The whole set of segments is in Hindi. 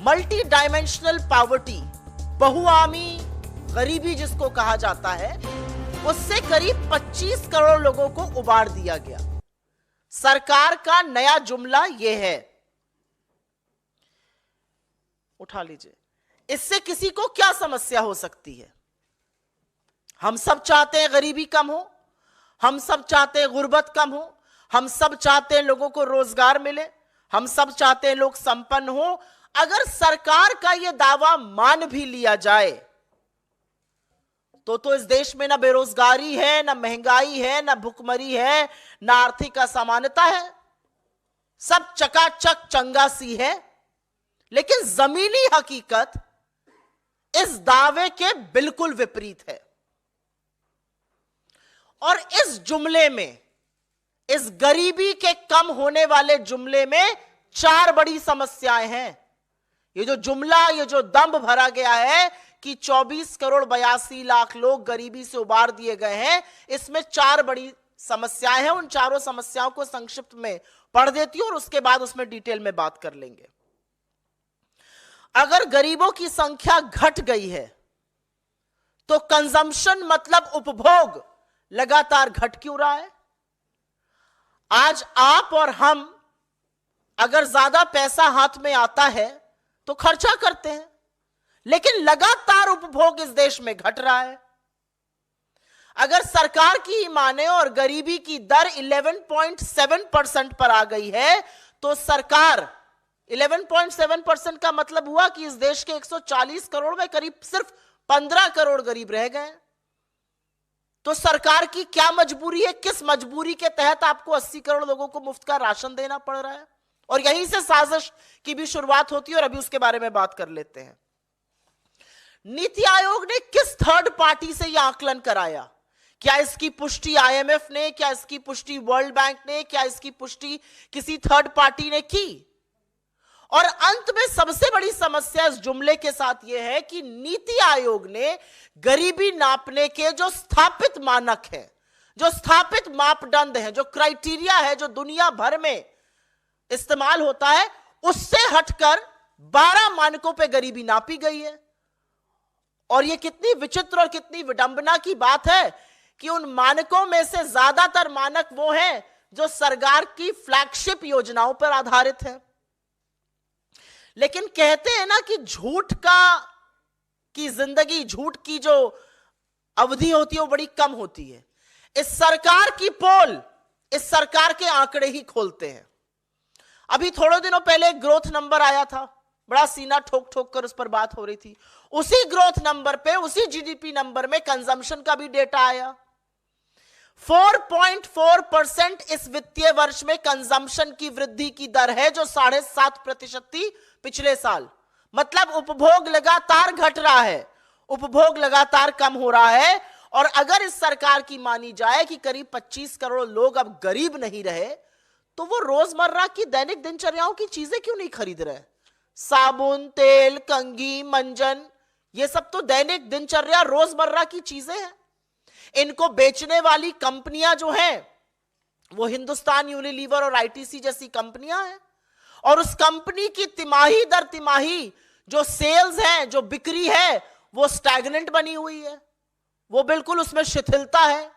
मल्टी डायमेंशनल पॉवर्टी, बहुआयामी गरीबी जिसको कहा जाता है, उससे करीब 25 करोड़ लोगों को उबार दिया गया। सरकार का नया जुमला यह है, उठा लीजिए, इससे किसी को क्या समस्या हो सकती है? हम सब चाहते हैं गरीबी कम हो, हम सब चाहते हैं गुर्बत कम हो, हम सब चाहते हैं लोगों को रोजगार मिले, हम सब चाहते हैं लोग संपन्न हो। अगर सरकार का यह दावा मान भी लिया जाए तो इस देश में ना बेरोजगारी है, ना महंगाई है, ना भुखमरी है, ना आर्थिक असमानता है, सब चकाचक चंगा सी है। लेकिन जमीनी हकीकत इस दावे के बिल्कुल विपरीत है। और इस जुमले में, इस गरीबी के कम होने वाले जुमले में 4 बड़ी समस्याएं हैं। ये जो जुमला, ये जो दंभ भरा गया है कि 24 करोड़ 82 लाख लोग गरीबी से उबार दिए गए हैं, इसमें 4 बड़ी समस्याएं हैं। उन चारों समस्याओं को संक्षिप्त में पढ़ देती हूं और उसके बाद उसमें डिटेल में बात कर लेंगे। अगर गरीबों की संख्या घट गई है तो कंजम्पशन मतलब उपभोग लगातार घट क्यों रहा है? आज आप और हम अगर ज्यादा पैसा हाथ में आता है तो खर्चा करते हैं, लेकिन लगातार उपभोग इस देश में घट रहा है। अगर सरकार की ही माने और गरीबी की दर 11.7% पर आ गई है तो सरकार 11.7% का मतलब हुआ कि इस देश के 140 करोड़ में करीब सिर्फ 15 करोड़ गरीब रह गए। तो सरकार की क्या मजबूरी है? किस मजबूरी के तहत आपको 80 करोड़ लोगों को मुफ्त का राशन देना पड़ रहा है? और यहीं से साजिश की भी शुरुआत होती है और अभी उसके बारे में बात कर लेते हैं। नीति आयोग ने किस थर्ड पार्टी से यह आकलन कराया? क्या इसकी पुष्टि आईएमएफ ने, क्या इसकी पुष्टि वर्ल्ड बैंक ने, क्या इसकी पुष्टि किसी थर्ड पार्टी ने की? और अंत में सबसे बड़ी समस्या इस जुमले के साथ यह है कि नीति आयोग ने गरीबी नापने के जो स्थापित मानक हैं, जो स्थापित मापदंड हैं, जो क्राइटेरिया है, जो दुनिया भर में इस्तेमाल होता है, उससे हटकर 12 मानकों पे गरीबी नापी गई है। और यह कितनी विचित्र और कितनी विडंबना की बात है कि उन मानकों में से ज्यादातर मानक वो हैं जो सरकार की फ्लैगशिप योजनाओं पर आधारित है। लेकिन कहते हैं ना कि झूठ की जिंदगी, झूठ की जो अवधि होती है वो बड़ी कम होती है। इस सरकार की पोल इस सरकार के आंकड़े ही खोलते हैं। अभी थोड़े दिनों पहले एक ग्रोथ नंबर आया था, बड़ा सीना ठोक ठोक कर उस पर बात हो रही थी। उसी ग्रोथ नंबर पे, उसी जीडीपी नंबर में कंजम्पशन का भी डेटा आया। 4.4% इस वित्तीय वर्ष में कंजम्पशन की वृद्धि की दर है, जो 7.5% थी पिछले साल। मतलब उपभोग लगातार घट रहा है, उपभोग लगातार कम हो रहा है। और अगर इस सरकार की मानी जाए कि करीब 25 करोड़ लोग अब गरीब नहीं रहे, तो वो रोजमर्रा की दैनिक दिनचर्याओं की चीजें क्यों नहीं खरीद रहे? साबुन, तेल, कंघी, मंजन, ये सब तो दैनिक दिनचर्या रोजमर्रा की चीजें हैं। इनको बेचने वाली कंपनियां जो हैं वो हिंदुस्तान यूनिलीवर और आईटीसी जैसी कंपनियां हैं। और उस कंपनी की तिमाही दर तिमाही जो सेल्स है, जो बिक्री है, वो स्टैग्नेंट बनी हुई है, वो बिल्कुल उसमें शिथिलता है।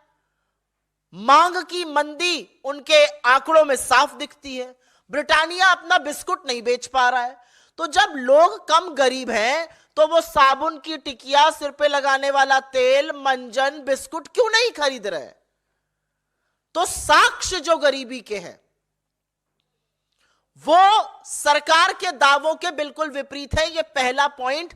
मांग की मंदी उनके आंकड़ों में साफ दिखती है। ब्रिटानिया अपना बिस्कुट नहीं बेच पा रहा है। तो जब लोग कम गरीब हैं तो वो साबुन की टिकिया, सिर पे लगाने वाला तेल, मंजन, बिस्कुट क्यों नहीं खरीद रहे? तो साक्ष्य जो गरीबी के हैं वो सरकार के दावों के बिल्कुल विपरीत है। यह पहला पॉइंट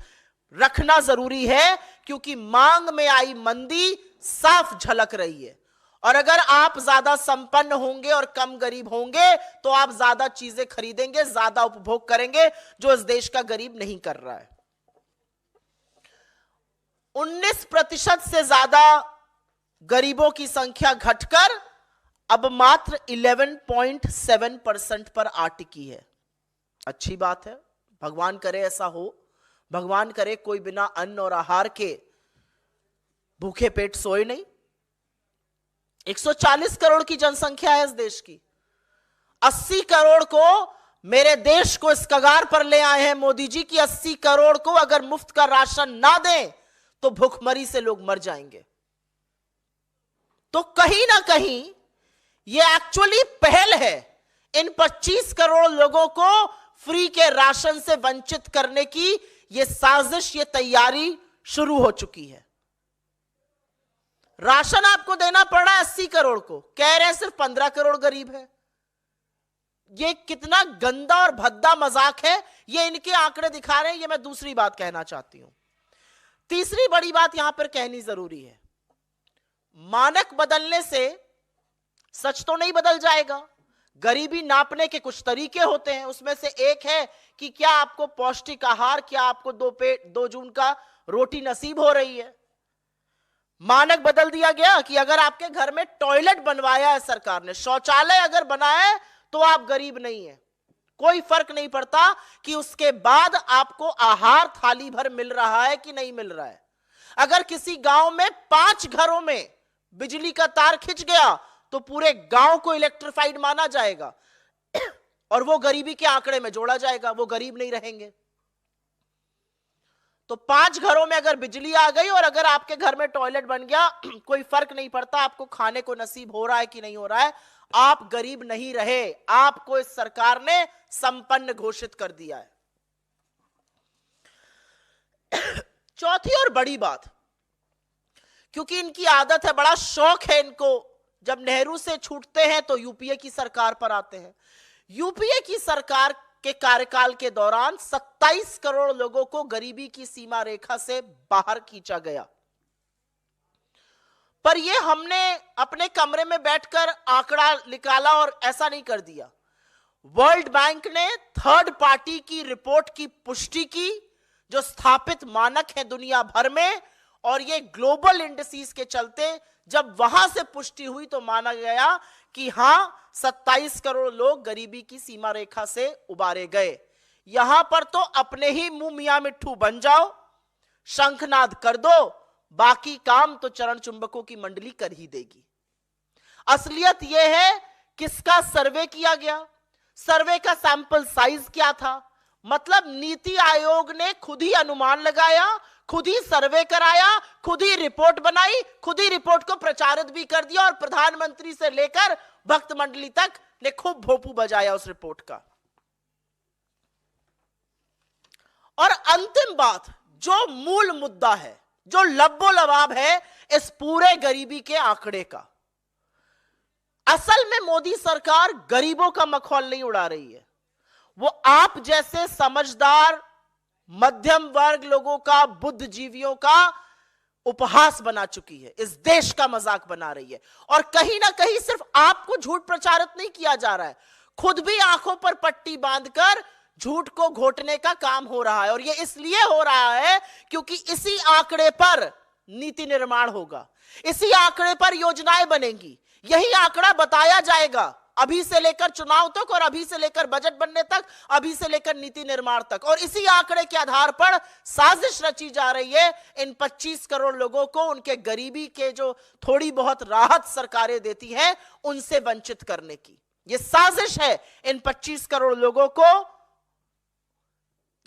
रखना जरूरी है, क्योंकि मांग में आई मंदी साफ झलक रही है। और अगर आप ज्यादा संपन्न होंगे और कम गरीब होंगे तो आप ज्यादा चीजें खरीदेंगे, ज्यादा उपभोग करेंगे, जो इस देश का गरीब नहीं कर रहा है। 19% से ज्यादा गरीबों की संख्या घटकर अब मात्र 11.7% पर आ टिकी है। अच्छी बात है, भगवान करे ऐसा हो। भगवान करे कोई बिना अन्न और आहार के भूखे पेट सोए नहीं। 140 करोड़ की जनसंख्या है इस देश की। 80 करोड़ को मेरे देश को इस कगार पर ले आए हैं मोदी जी की 80 करोड़ को अगर मुफ्त का राशन ना दें तो भूखमरी से लोग मर जाएंगे। तो कहीं ना कहीं यह एक्चुअली पहल है इन 25 करोड़ लोगों को फ्री के राशन से वंचित करने की। यह साजिश, यह तैयारी शुरू हो चुकी है। राशन आपको देना पड़ रहा है 80 करोड़ को, कह रहे हैं सिर्फ 15 करोड़ गरीब है। यह कितना गंदा और भद्दा मजाक है, यह इनके आंकड़े दिखा रहे हैं। यह मैं दूसरी बात कहना चाहती हूं। तीसरी बड़ी बात यहां पर कहनी जरूरी है, मानक बदलने से सच तो नहीं बदल जाएगा। गरीबी नापने के कुछ तरीके होते हैं, उसमें से एक है कि क्या आपको पौष्टिक आहार, क्या आपको 2 जून का रोटी नसीब हो रही है। मानक बदल दिया गया कि अगर आपके घर में टॉयलेट बनवाया है सरकार ने, शौचालय अगर बनाया है, तो आप गरीब नहीं है। कोई फर्क नहीं पड़ता कि उसके बाद आपको आहार थाली भर मिल रहा है कि नहीं मिल रहा है। अगर किसी गांव में 5 घरों में बिजली का तार खिंच गया तो पूरे गांव को इलेक्ट्रिफाइड माना जाएगा और वो गरीबी के आंकड़े में जोड़ा जाएगा, वो गरीब नहीं रहेंगे। तो 5 घरों में अगर बिजली आ गई और अगर आपके घर में टॉयलेट बन गया, कोई फर्क नहीं पड़ता आपको खाने को नसीब हो रहा है कि नहीं हो रहा है, आप गरीब नहीं रहे। आपको इस सरकार ने संपन्न घोषित कर दिया है। चौथी और बड़ी बात, क्योंकि इनकी आदत है, बड़ा शौक है इनको, जब नेहरू से छूटते हैं तो यूपीए की सरकार पर आते हैं। यूपीए की सरकार के कार्यकाल के दौरान 27 करोड़ लोगों को गरीबी की सीमा रेखा से बाहर खींचा गया। पर यह हमने अपने कमरे में बैठकर आंकड़ा निकाला और ऐसा नहीं कर दिया। वर्ल्ड बैंक ने थर्ड पार्टी की रिपोर्ट की पुष्टि की, जो स्थापित मानक है दुनिया भर में, और ये ग्लोबल इंडिसेस के चलते जब वहां से पुष्टि हुई तो माना गया कि हां 27 करोड़ लोग गरीबी की सीमा रेखा से उबारे गए। यहां पर तो अपने ही मुंह मियां मिट्ठू बन जाओ, शंखनाद कर दो, बाकी काम तो चरण चुंबकों की मंडली कर ही देगी। असलियत यह है किसका सर्वे किया गया, सर्वे का सैंपल साइज क्या था। मतलब नीति आयोग ने खुद ही अनुमान लगाया, खुद ही सर्वे कराया, खुद ही रिपोर्ट बनाई, खुद ही रिपोर्ट को प्रचारित भी कर दिया और प्रधानमंत्री से लेकर भक्त मंडली तक ने खूब भोपू बजाया उस रिपोर्ट का। और अंतिम बात, जो मूल मुद्दा है, जो लब्बो लबाब है इस पूरे गरीबी के आंकड़े का, असल में मोदी सरकार गरीबों का मखौल नहीं उड़ा रही है, वो आप जैसे समझदार मध्यम वर्ग लोगों का, बुद्धिजीवियों का उपहास बना चुकी है, इस देश का मजाक बना रही है। और कहीं ना कहीं सिर्फ आपको झूठ प्रचारित नहीं किया जा रहा है, खुद भी आंखों पर पट्टी बांधकर झूठ को घोटने का काम हो रहा है। और यह इसलिए हो रहा है क्योंकि इसी आंकड़े पर नीति निर्माण होगा, इसी आंकड़े पर योजनाएं बनेंगी, यही आंकड़ा बताया जाएगा अभी से लेकर चुनाव तक और अभी से लेकर बजट बनने तक, अभी से लेकर नीति निर्माण तक। और इसी आंकड़े के आधार पर साजिश रची जा रही है इन 25 करोड़ लोगों को उनके गरीबी के जो थोड़ी बहुत राहत सरकारें देती हैं उनसे वंचित करने की। यह साजिश है इन 25 करोड़ लोगों को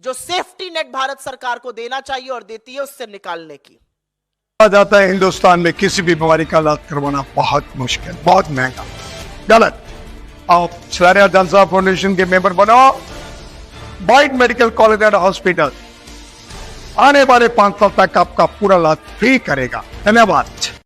जो सेफ्टी नेट भारत सरकार को देना चाहिए और देती है, उससे निकालने की। कहा जाता है हिंदुस्तान में किसी भी बीमारी का इलाज करवाना बहुत मुश्किल, बहुत महंगा। गलत। आप शहरिया जनता फाउंडेशन के मेंबर बनो, बाइट मेडिकल कॉलेज एंड हॉस्पिटल आने वाले 5 साल तक आपका पूरा इलाज फ्री करेगा। धन्यवाद।